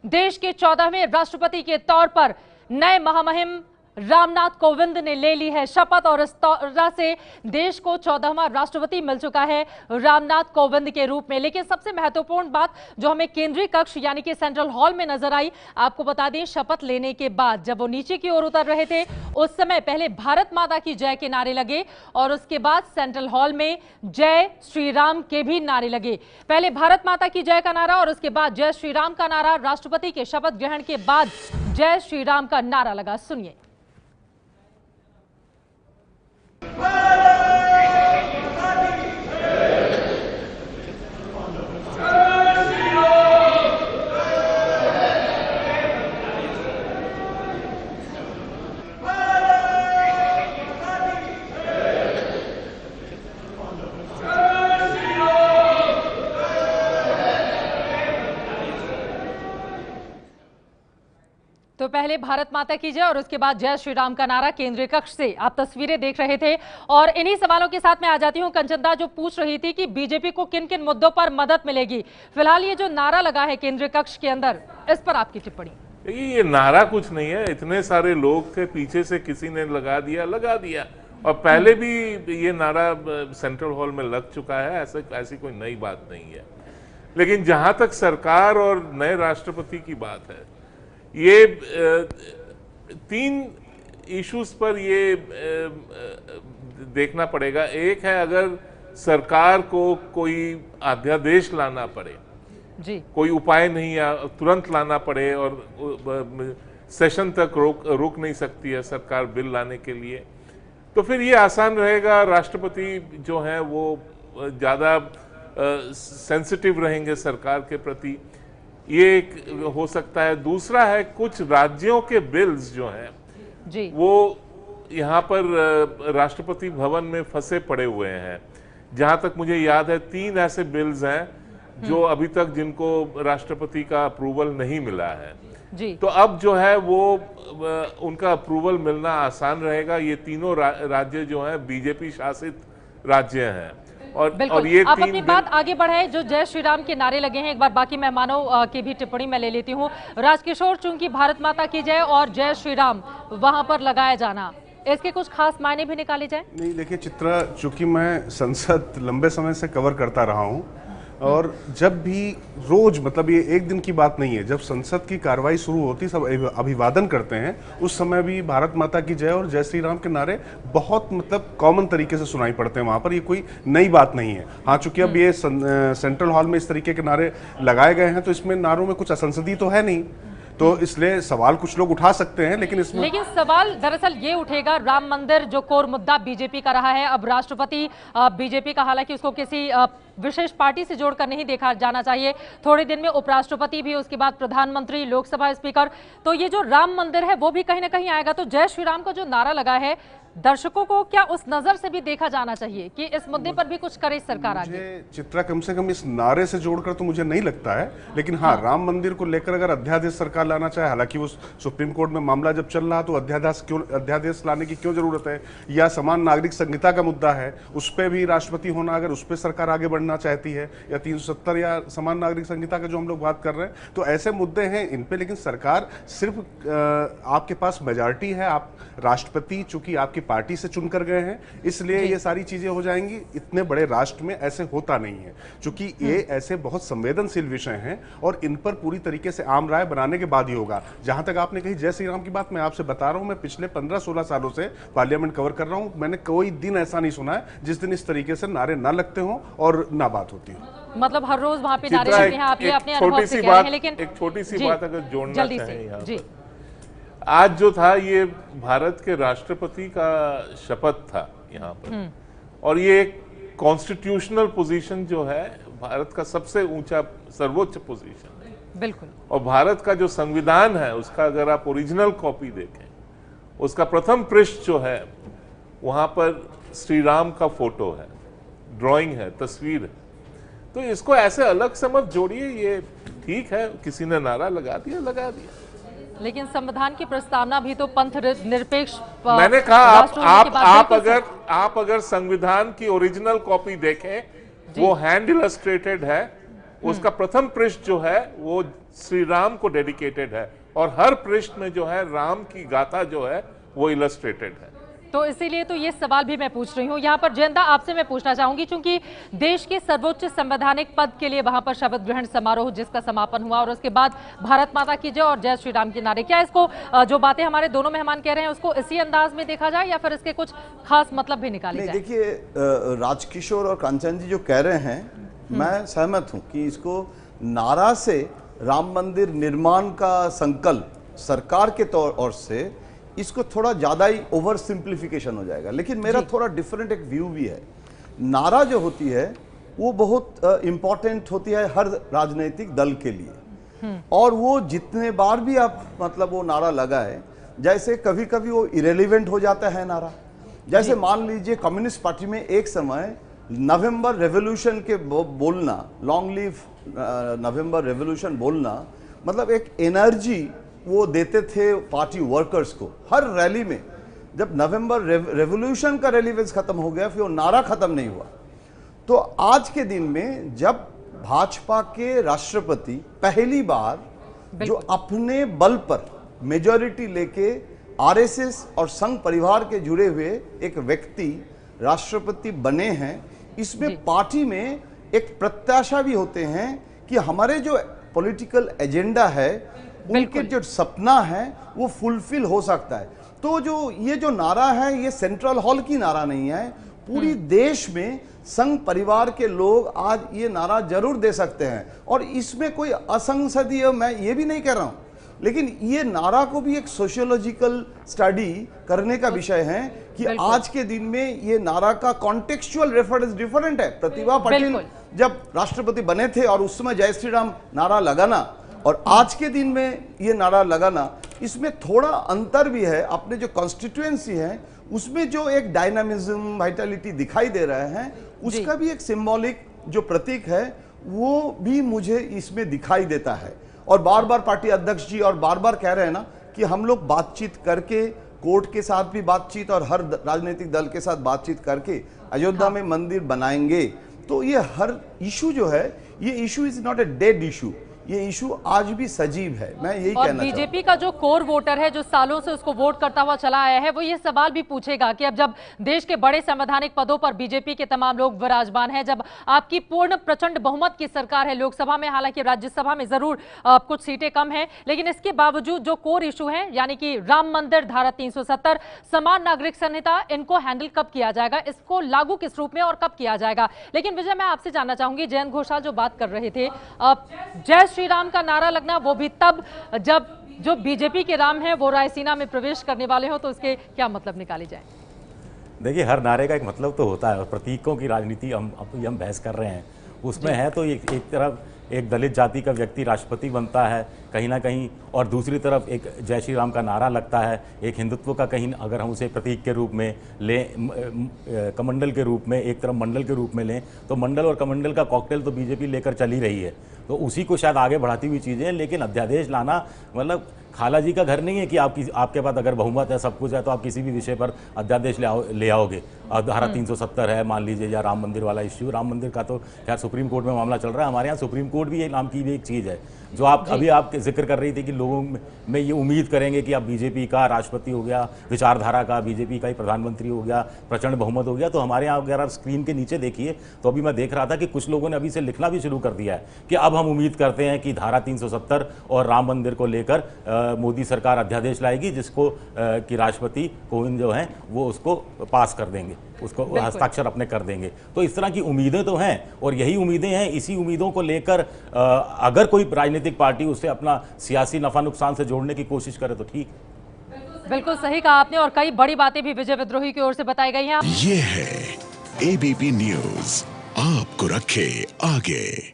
देश के 14वें राष्ट्रपति के तौर पर नए महामहिम रामनाथ कोविंद ने ले ली है शपथ और इस तरह से देश को 14वां राष्ट्रपति मिल चुका है रामनाथ कोविंद के रूप में। लेकिन सबसे महत्वपूर्ण बात जो हमें केंद्रीय कक्ष यानी कि सेंट्रल हॉल में नजर आई, आपको बता दें शपथ लेने के बाद जब वो नीचे की ओर उतर रहे थे उस समय पहले भारत माता की जय के नारे लगे और उसके बाद सेंट्रल हॉल में जय श्री राम के भी नारे लगे। पहले भारत माता की जय का नारा और उसके बाद जय श्री राम का नारा। राष्ट्रपति के शपथ ग्रहण के बाद जय श्री राम का नारा लगा, सुनिए। तो पहले भारत माता की जय और उसके बाद जय श्री राम का नारा केंद्रीय कक्ष से आप तस्वीरें देख रहे थे। और इन्हीं सवालों के साथ मैं आ जाती हूं कंचनदा, जो पूछ रही थी कि बीजेपी को किन किन मुद्दों पर मदद मिलेगी। फिलहाल ये जो नारा लगा है केंद्रीय कक्ष के अंदर, इस पर आपकी टिप्पणी। ये नारा कुछ नहीं है, इतने सारे लोग थे, पीछे से किसी ने लगा दिया और पहले भी ये नारा सेंट्रल हॉल में लग चुका है, ऐसी कोई नई बात नहीं है। लेकिन जहां तक सरकार और नए राष्ट्रपति की बात है, ये 3 इश्यूज पर ये देखना पड़ेगा। एक है अगर सरकार को कोई अध्यादेश लाना पड़े जी, कोई उपाय नहीं है, तुरंत लाना पड़े और सेशन तक रोक नहीं सकती है सरकार बिल लाने के लिए, तो फिर ये आसान रहेगा। राष्ट्रपति जो है वो ज़्यादा सेंसिटिव रहेंगे सरकार के प्रति, ये एक हो सकता है। दूसरा है कुछ राज्यों के बिल्स जो हैं जी, वो यहाँ पर राष्ट्रपति भवन में फंसे पड़े हुए हैं। जहाँ तक मुझे याद है 3 ऐसे बिल्स हैं जो अभी तक जिनको राष्ट्रपति का अप्रूवल नहीं मिला है जी। तो अब जो है वो उनका अप्रूवल मिलना आसान रहेगा। ये तीनों राज्य जो हैं बीजेपी शासित राज्य हैं और ये आप अपनी बात आगे बढ़ाएं। जो जय श्री राम के नारे लगे हैं, एक बार बाकी मेहमानों की भी टिप्पणी मैं ले लेती हूं। राजकिशोर, चूंकि भारत माता की जय और जय श्री राम वहां पर लगाया जाना, इसके कुछ खास मायने भी निकाले जाए? नहीं, देखिए चित्रा, चूंकि मैं संसद लंबे समय से कवर करता रहा हूं और जब भी रोज, मतलब ये एक दिन की बात नहीं है, जब संसद की कार्रवाई शुरू होती सब अभिवादन करते हैं, उस समय भी भारत माता की जय और जय श्री राम के नारे बहुत कॉमन तरीके से सुनाई पड़ते हैं वहां पर। ये कोई नई बात नहीं है। हाँ, चूंकि अब ये सेंट्रल हॉल में इस तरीके के नारे लगाए गए हैं तो इसमें नारों में कुछ असंसदीय तो है नहीं, तो इसलिए सवाल कुछ लोग उठा सकते हैं, लेकिन सवाल दरअसल ये उठेगा, राम मंदिर जो कोर मुद्दा बीजेपी का रहा है, अब राष्ट्रपति बीजेपी का, हालांकि उसको किसी विशेष पार्टी से जोड़कर नहीं देखा जाना चाहिए, थोड़े दिन में उपराष्ट्रपति भी, उसके बाद प्रधानमंत्री, लोकसभा स्पीकर, तो ये जो राम मंदिर है वो भी कहीं ना कहीं आएगा। तो जय श्री राम का जो नारा लगा है, दर्शकों को क्या उस नजर से भी देखा जाना चाहिए कि इस मुद्दे पर भी कुछ करे सरकार आगे? चित्रा, कम से कम इस नारे से जोड़कर तो मुझे नहीं लगता है, लेकिन हाँ, राम मंदिर को लेकर अगर अध्यादेश सरकार लाना चाहे, हालांकि वो सुप्रीम कोर्ट में मामला जब चल रहा तो अध्यादेश लाने की क्यों जरूरत है, या समान नागरिक संहिता का मुद्दा है, उस पर भी राष्ट्रपति होना, अगर उस पर सरकार आगे बढ़ना चाहती है, या 370 या समान नागरिक संहिता का जो हम लोग बात कर रहे हैं, तो ऐसे मुद्दे हैं इन पे। लेकिन सरकार सिर्फ आपके पास मेजॉरिटी है, आप राष्ट्रपति चूंकि आपकी पार्टी से चुनकर गए हैं, इसलिए ये सारी चीजें हो जाएंगी। इतने बड़े राष्ट्र में ऐसे होता नहीं है, क्योंकि ये ऐसे बहुत संवेदनशील विषय हैं और इन पर पूरी तरीके से आम राय बनाने के बाद ही होगा। जहां तक आपने कही जय श्री राम की बात, मैं आपसे बता रहा हूं, मैं पिछले 15-16 सालों से पार्लियामेंट कवर कर रहा हूं, मैंने कोई दिन ऐसा नहीं सुना है जिस दिन इस तरीके से नारे ना लगते हों और ना बात होती हो। मतलब हर रोज वहां पे नारे लगते हैं, आप ये अपने अनुभव से कह रहे हैं। लेकिन एक छोटी सी बात अगर जोड़ना चाहें यहाँ जी, आज जो था ये भारत के राष्ट्रपति का शपथ था यहाँ पर, और ये एक कॉन्स्टिट्यूशनल पोजीशन जो है भारत का सबसे ऊंचा सर्वोच्च पोजीशन है, बिल्कुल। और भारत का जो संविधान है उसका अगर आप ओरिजिनल कॉपी देखें, उसका प्रथम पृष्ठ जो है वहां पर श्री राम का फोटो है, ड्राइंग है, तस्वीर है। तो इसको ऐसे अलग से मत जोड़िए। ये ठीक है, किसी ने नारा लगा दिया, लेकिन संविधान की प्रस्तावना भी तो पंथ निरपेक्ष, मैंने कहा आप अगर संविधान की ओरिजिनल कॉपी देखें, वो हैंड इलस्ट्रेटेड है, उसका प्रथम पृष्ठ जो है वो श्री राम को डेडिकेटेड है और हर पृष्ठ में जो है राम की गाथा जो है वो इलस्ट्रेटेड है। तो इसीलिए तो ये सवाल भी मैं पूछ रही हूँ यहाँ पर। जयंता, आपसे मैं पूछना चाहूंगी, क्योंकि देश के सर्वोच्च संवैधानिक पद के लिए वहां पर शपथ ग्रहण समारोह जिसका समापन हुआ और उसके बाद भारत माता की जय और जय श्री राम के नारे, क्या इसको जो बातें हमारे दोनों मेहमान कह रहे हैं उसको इसी अंदाज में देखा जाए या फिर इसके कुछ खास मतलब भी निकाले जाए? देखिए, राजकिशोर और कांचन जी जो कह रहे हैं मैं सहमत हूँ कि इसको नारा से राम मंदिर निर्माण का संकल्प सरकार के तौर और से इसको थोड़ा ज़्यादा ही ओवर सिंप्लीफिकेशन हो जाएगा। लेकिन मेरा थोड़ा डिफरेंट एक व्यू भी है। नारा जो होती है वो बहुत इम्पॉर्टेंट होती है हर राजनीतिक दल के लिए, और वो जितने बार भी आप मतलब वो नारा लगाए, जैसे कभी कभी वो इरेलीवेंट हो जाता है नारा। जैसे मान लीजिए कम्युनिस्ट पार्टी में एक समय नवंबर रेवोल्यूशन के बोलना, लॉन्ग लिव नवंबर रेवोल्यूशन बोलना, मतलब एक एनर्जी वो देते थे पार्टी वर्कर्स को हर रैली में। जब नवंबर रेवोल्यूशन का रेलेवेंस खत्म हो गया, फिर वो नारा खत्म नहीं हुआ। तो आज के दिन में जब भाजपा के राष्ट्रपति पहली बार जो अपने बल पर मेजॉरिटी लेके आरएसएस और संघ परिवार के जुड़े हुए एक व्यक्ति राष्ट्रपति बने हैं, इसमें पार्टी में एक प्रत्याशा भी होते हैं कि हमारे जो पॉलिटिकल एजेंडा है, उनके जो सपना है वो फुलफिल हो सकता है। तो जो ये जो नारा है ये सेंट्रल हॉल की नारा नहीं है, पूरी देश में संघ परिवार के लोग आज ये नारा जरूर दे सकते हैं। और इसमें कोई असंसदीय मैं ये भी नहीं कह रहा हूं, लेकिन ये नारा को भी एक सोशियोलॉजिकल स्टडी करने का विषय है कि आज के दिन में ये नारा का कॉन्टेक्चुअल रेफरेंस डिफरेंट है। प्रतिभा पाटिल जब राष्ट्रपति बने थे और उस समय जय श्री राम नारा लगाना और आज के दिन में ये नारा लगाना, इसमें थोड़ा अंतर भी है। अपने जो कॉन्स्टिट्यूएंसी है उसमें जो एक डायनामिज्म, वाइटलिटी दिखाई दे रहे हैं, उसका भी एक सिंबॉलिक जो प्रतीक है वो भी मुझे इसमें दिखाई देता है। और बार बार पार्टी अध्यक्ष जी और बार बार कह रहे हैं ना कि हम लोग बातचीत करके, कोर्ट के साथ भी बातचीत और हर राजनीतिक दल के साथ बातचीत करके अयोध्या में मंदिर बनाएंगे। तो ये हर इशू जो है, ये issue is not a dead issue, ये इशू आज भी सजीव है। मैं यही कहना चाहूंगा। बीजेपी का जो कोर वोटर है, जो सालों से उसको वोट करता हुआ चला आया है, वो ये सवाल भी पूछेगा कि अब जब देश के बड़े संवैधानिक पदों पर बीजेपी के तमाम लोग विराजमान हैं, जब आपकी पूर्ण प्रचंड बहुमत की सरकार है लोकसभा में, हालांकि राज्यसभा में जरूर कुछ सीटें कम हैं, लेकिन इसके बावजूद जो कोर इशू है यानी कि राम मंदिर, धारा 370, समान नागरिक संहिता, इनको हैंडल कब किया जाएगा, इसको लागू किस रूप में और कब किया जाएगा? लेकिन विजय, मैं आपसे जानना चाहूंगी, जयंत घोषाल जो बात कर रहे थे, जय श्री राम का नारा लगना वो भी तब जब जो बीजेपी के राम हैं वो रायसीना में प्रवेश करने वाले हो, तो इसके क्या मतलब निकाले जाए? देखिए, हर नारे का एक मतलब तो होता है और प्रतीकों की राजनीति हम बहस कर रहे हैं उसमें है। तो एक तरफ एक दलित जाति का व्यक्ति राष्ट्रपति बनता है कहीं ना कहीं, और दूसरी तरफ एक जय श्री राम का नारा लगता है, एक हिंदुत्व का कहीं अगर हम उसे प्रतीक के रूप में लें, कमंडल के रूप में, एक तरफ मंडल के रूप में लें, तो मंडल और कमंडल का कॉकटेल तो बीजेपी लेकर चली रही है, तो उसी को शायद आगे बढ़ाती हुई चीज़ें। लेकिन अध्यादेश लाना मतलब खाला जी का घर नहीं है कि आपके पास अगर बहुमत है, सब कुछ है, तो आप किसी भी विषय पर अध्यादेश ले आओगे। धारा 370 है मान लीजिए, या राम मंदिर वाला इश्यू, राम मंदिर का तो खैर सुप्रीम कोर्ट में मामला चल रहा है। हमारे यहाँ सुप्रीम कोर्ट भी ये नाम की भी एक चीज़ है जो आप जिक्र कर रही थी कि लोगों में ये उम्मीद करेंगे कि अब बीजेपी का राष्ट्रपति हो गया, विचारधारा का बीजेपी का ही प्रधानमंत्री हो गया, प्रचंड बहुमत हो गया। तो हमारे यहाँ अगर आप स्क्रीन के नीचे देखिए तो अभी मैं देख रहा था कि कुछ लोगों ने अभी से लिखना भी शुरू कर दिया है कि अब हम उम्मीद करते हैं कि धारा 370 और राम मंदिर को लेकर मोदी सरकार अध्यादेश लाएगी, जिसको कि राष्ट्रपति कोविंद जो हैं वो उसको पास कर देंगे, उसको हस्ताक्षर अपने कर देंगे। तो इस तरह की उम्मीदें तो हैं और यही उम्मीदें हैं। इसी उम्मीदों को लेकर अगर कोई राजनीतिक पार्टी उसे अपना सियासी नफा नुकसान से जोड़ने की कोशिश करे तो ठीक। बिल्कुल सही कहा आपने, और कई बड़ी बातें भी विजय विद्रोही की ओर से बताई गई हैं। ये है एबीपी न्यूज, आपको रखे आगे।